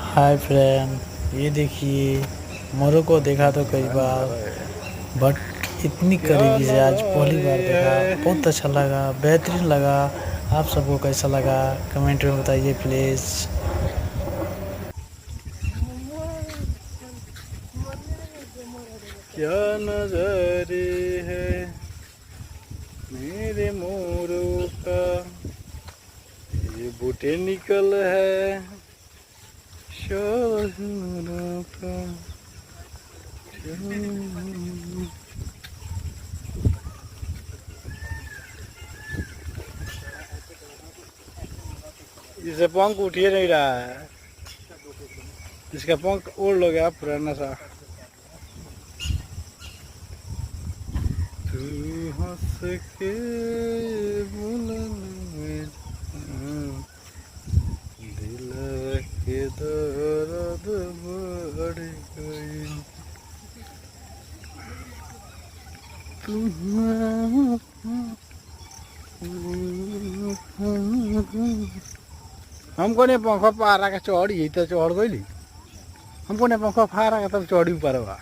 Hi friend, ये देखिए मोरों को देखा तो कई बार, बट इतनी क्या करीबी से आज पहली बार नजारे देखा। है। बहुत अच्छा लगा, बेहतरीन लगा। आप सबको कैसा लगा कमेंट में बताइए प्लीज़। क्या नजारे है मेरे मोरों का। ये बूटे निकल है शोरों का। इसे पंख उठिए नहीं रहा है। इसका पंख उड़ लो गया पुराना सा। तू हंस के बोला दिल के दर्द बढ़ गई। हमको ने पंख पारा का चढ़ी तो चढ़ गई। हमको ने पंख फारा का तब चढ़ी परवा।